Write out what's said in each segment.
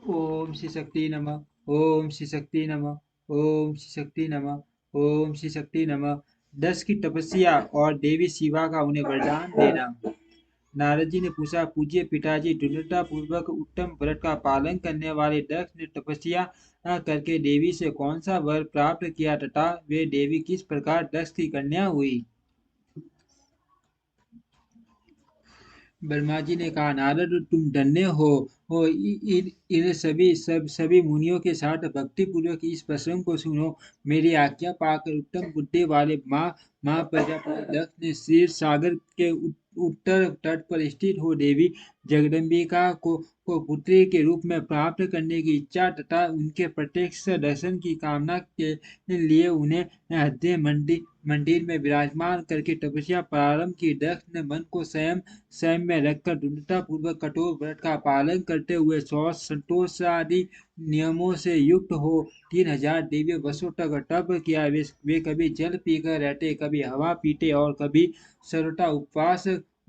ओम श्री शक्ति नमः। ओम श्री शक्ति नमः। ओम श्री शक्ति नमः। ओम श्री शक्ति नमः। 10 की तपस्या और देवी शिवा का उन्हें वरदान देना। नारद जी ने पूछा, पूज्य पिताजी, दृढ़ता पूर्वक उत्तम व्रत का पालन करने वाले दक्ष ने तपस्या करके देवी से कौन सा वर प्राप्त किया तथा वे देवी किस प्रकार दक्ष की कन्या हुई। ब्रह्मा जी ने कहा, नारद, तुम धन्य हो इन सभी मुनियों के साथ भक्ति पूर्वक इस प्रसंग को सुनो। मेरी आज्ञा पाकर उत्तम बुद्धि वाले माँ प्रजापति दक्ष ने क्षीर सागर के उत्तर तट पर स्थित हो देवी जगदम्बिका को पुत्री के रूप में प्राप्त करने की इच्छा तथा उनके प्रत्यक्ष दर्शन की कामना के लिए उन्हें हृदय मंदिर में विराजमान करके तपस्या प्रारंभ की। दक्ष ने मन को संयम में रखकर दृढ़ता पूर्वक कठोर व्रत का पालन करते हुए शौच संतोष आदि नियमों से युक्त हो 3000 दिव्य वर्षों तक तप किया। वे कभी जल पीकर रहते, कभी हवा पीते और कभी सर्वथा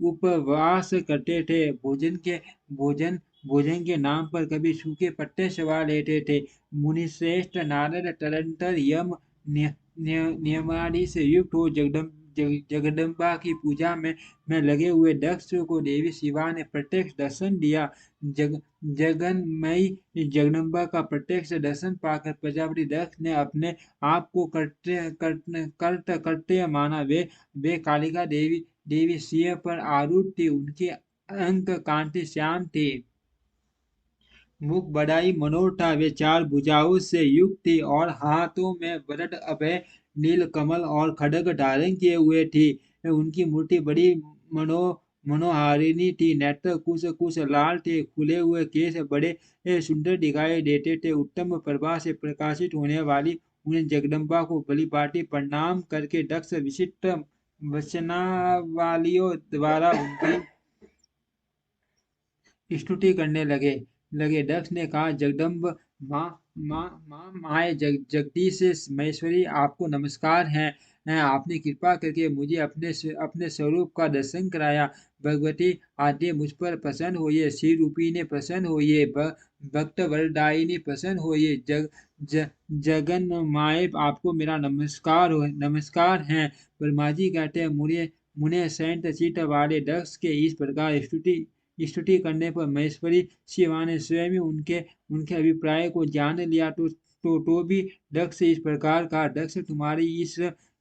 उपवास करते थे। भोजन भोजन के नाम पर कभी सूखे पत्ते चबा लेते थे। मुनिश्रेष्ठ नारद तदंतर यम नियमादि से युक्त हो जगदम्बा की पूजा में लगे हुए दक्ष को देवी शिवा ने प्रत्यक्ष दर्शन दिया। जगन्मयी जगदम्बा का प्रत्यक्ष दर्शन पाकर प्रजापति दक्ष ने अपने आप को कर्त्य माना। वे कालिका देवी सिंह पर आरूढ़ थी। उनके अंक कांति श्याम थे, मुख बड़ा ही मनोहर था। वे 4 भुजाओं से युक्त थी और हाथों में वरद अभय नील कमल और खड्ग धारण किए हुए थी। उनकी मूर्ति बड़ी मनो मनोहारिणी थी। नेत्र कुछ कुछ लाल थे। खुले हुए केश बड़े सुंदर दिखाई देते थे। उत्तम प्रभा से प्रकाशित होने वाली उन्हें जगदम्बा को बलिपाटी प्रणाम करके दक्ष विशिष्ट वचनावलियों द्वारा उनकी स्तुति करने लगे। दक्ष ने कहा, जगदम्ब माँ माए जगदीश महेश्वरी, आपको नमस्कार है। आपने कृपा करके मुझे अपने स्वरूप का दर्शन कराया। भगवती आद्य मुझ पर प्रसन्न होइए। श्री रूपी ने प्रसन्न होइए। भक्त वरदायिनी प्रसन्न होइए। जगन माए, आपको मेरा नमस्कार है। ब्रह्मा जी कहते हैं, मुने संत चित्त वाले दक्ष के इस प्रकार स्तुति करने पर महेश्वरी शिवा ने स्वयं ही उनके उनके अभिप्राय को जान लिया। तो भी दक्ष इस प्रकार का, दक्ष, तुम्हारी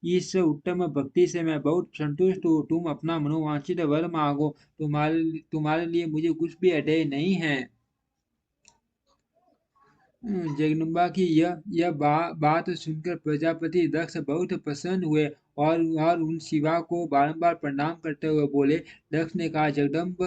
इस उत्तम भक्ति से मैं बहुत संतुष्ट हूँ। तुम अपना मनोवांछित वर मांगो। तुम्हारे लिए मुझे कुछ भी अधेय नहीं है। जगदम्बा की बात सुनकर प्रजापति दक्ष बहुत प्रसन्न हुए और उन शिवा को बारंबार प्रणाम करते हुए बोले। दक्ष ने कहा, जगदम्ब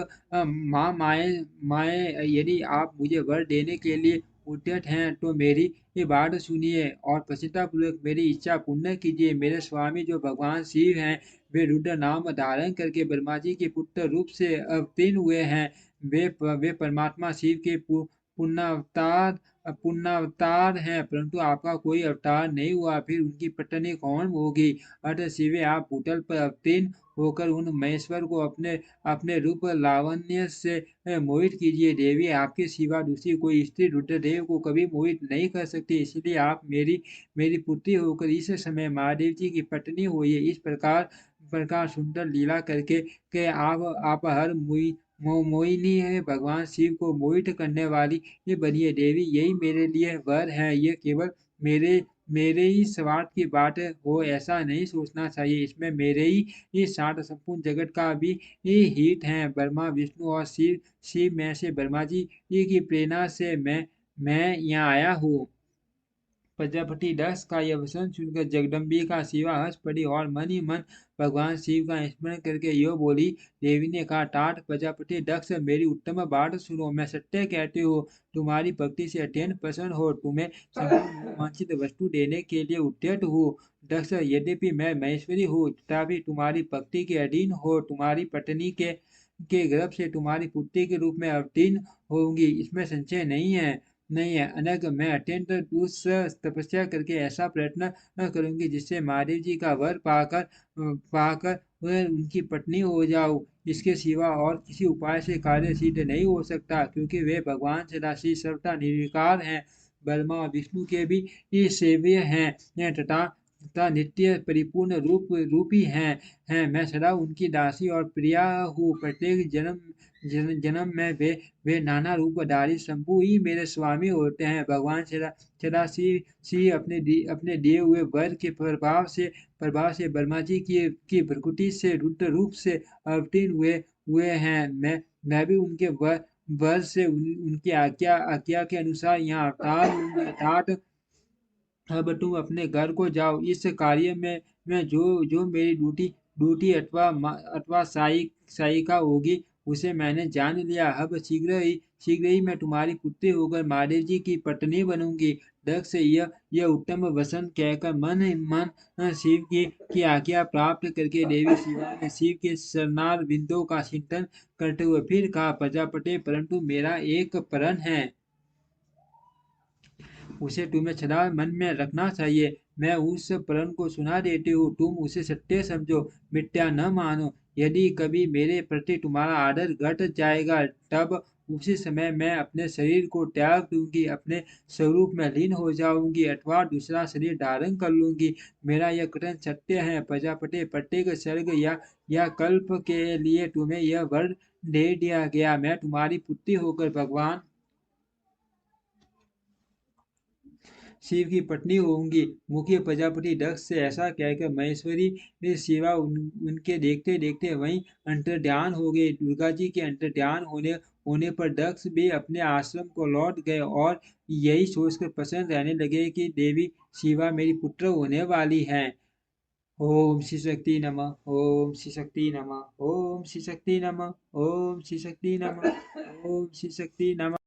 माए, यदि आप मुझे वर देने के लिए उद्यत हैं तो मेरी ये बात सुनिए और प्रसन्नतापूर्वक मेरी इच्छा पूर्ण कीजिए। मेरे स्वामी जो भगवान शिव हैं, वे रुद्र नाम धारण करके ब्रह्मा जी के पुत्र रूप से अवतीर्ण हुए हैं। वे परमात्मा शिव के पुण्य पुण्यावतार हैं, परंतु आपका कोई अवतार नहीं हुआ। फिर उनकी पत्नी कौन होगी। अतः शिवे, आप भूतल पर अवतीर्ण होकर उन महेश्वर को अपने अपने रूप लावण्य से मोहित कीजिए। देवी, आपके सिवा दूसरी कोई स्त्री रुद्रदेव को कभी मोहित नहीं कर सकती। इसलिए आप मेरी पुत्री होकर इस समय महादेव जी की पत्नी होइए। इस प्रकार सुंदर लीला करके आप हर मोहिनी है, भगवान शिव को मोहित करने वाली ये बनिए। देवी, यही मेरे लिए वर है। ये केवल मेरे मेरे ही स्वार्थ की बात हो ऐसा नहीं सोचना चाहिए। इसमें मेरे ही साथ संपूर्ण जगत का भी ये हित है। ब्रह्मा, विष्णु और शिव में से ब्रह्मा जी की प्रेरणा से मैं यहाँ आया हूँ। प्रजापति दक्ष का यह वचन सुनकर जगदम्बिका शिवा हंस पड़ी और मन ही मन भगवान शिव का स्मरण करके यो बोली। देवी ने कहा, तात प्रजापति दक्ष, मेरी उत्तम बात सुनो। मैं सत्य कहती हूँ, तुम्हारी भक्ति से अत्यंत प्रसन्न हो तुम्हें संपूर्ण वांछित वस्तु देने के लिए उद्यत हूँ। दक्ष, यद्यपि मैं महेश्वरी हूँ तथापि तुम्हारी भक्ति के अधीन हो तुम्हारी पत्नी के गर्भ से तुम्हारी पुत्री के रूप में अवतीर्ण होंगी, इसमें संशय नहीं है। अनग, मैं अत्यंत दुष् तपस्या करके ऐसा प्रयत्न करूंगी जिससे महादेव जी का वर पाकर वह उनकी पत्नी हो जाऊं। इसके सिवा और किसी उपाय से कार्य सिद्ध नहीं हो सकता, क्योंकि वे भगवान सदाशिव सर्वथा निर्विकार हैं, ब्रह्मा और विष्णु के भी ये सेव्य हैं तथा नित्य परिपूर्ण रूपी हैं। मैं सदा उनकी दासी और प्रिया हूँ। प्रत्येक जन्म में वे नाना रूपधारी शंभु ही मेरे स्वामी होते हैं। भगवान सदाशिव अपने दिए हुए वर के प्रभाव से ब्रह्मा जी की भ्रकुटी से रुद्र रूप से अवतीर्ण हुए हैं। मैं भी उनके वर से उनकी आज्ञा के अनुसार यहाँ अवतार लूंगा। अर्थात अब तुम अपने घर को जाओ। इस कार्य में जो मेरी ड्यूटी अथवा सहायिका होगी, उसे मैंने जान लिया। अब शीघ्र ही मैं तुम्हारी पुत्री होकर महादेव जी की पत्नी बनूंगी। दक्ष यह उत्तम वचन कहकर मन शिव की आज्ञा प्राप्त करके देवी शिवा ने शिव के शरणार बिंदु का चिंतन करते हुए फिर कहा, प्रजापते, परंतु मेरा एक प्रण है, उसे तुम्हें सदा मन में रखना चाहिए। मैं उस प्रण को सुना देती हूँ, तुम उसे सत्य समझो, मिथ्या न मानो। यदि कभी मेरे प्रति तुम्हारा आदर घट जाएगा, तब उसी समय मैं अपने शरीर को त्याग दूंगी, अपने स्वरूप में लीन हो जाऊंगी अथवा दूसरा शरीर धारण कर लूंगी। मेरा यह कथन सत्य है। प्रजापति, प्रत्येक सर्ग या कल्प के लिए तुम्हें यह वर दे दिया गया। मैं तुम्हारी पुत्री होकर भगवान शिव की पत्नी होंगी। मुखिया प्रजापति दक्ष से ऐसा कहकर महेश्वरी शिवा उनके देखते देखते वहीं अंतर्ध्यान हो गए। दुर्गा जी के अंतर्ध्यान होने पर दक्ष भी अपने आश्रम को लौट गए और यही सोचकर प्रसन्न रहने लगे कि देवी शिवा मेरी पुत्र होने वाली हैं। ओम श्री शक्ति नमः। ओम श्री शक्ति नमः। ओम श्री शक्ति नमः। ओम श्री शक्ति नमः। ओम श्री शक्ति नमः।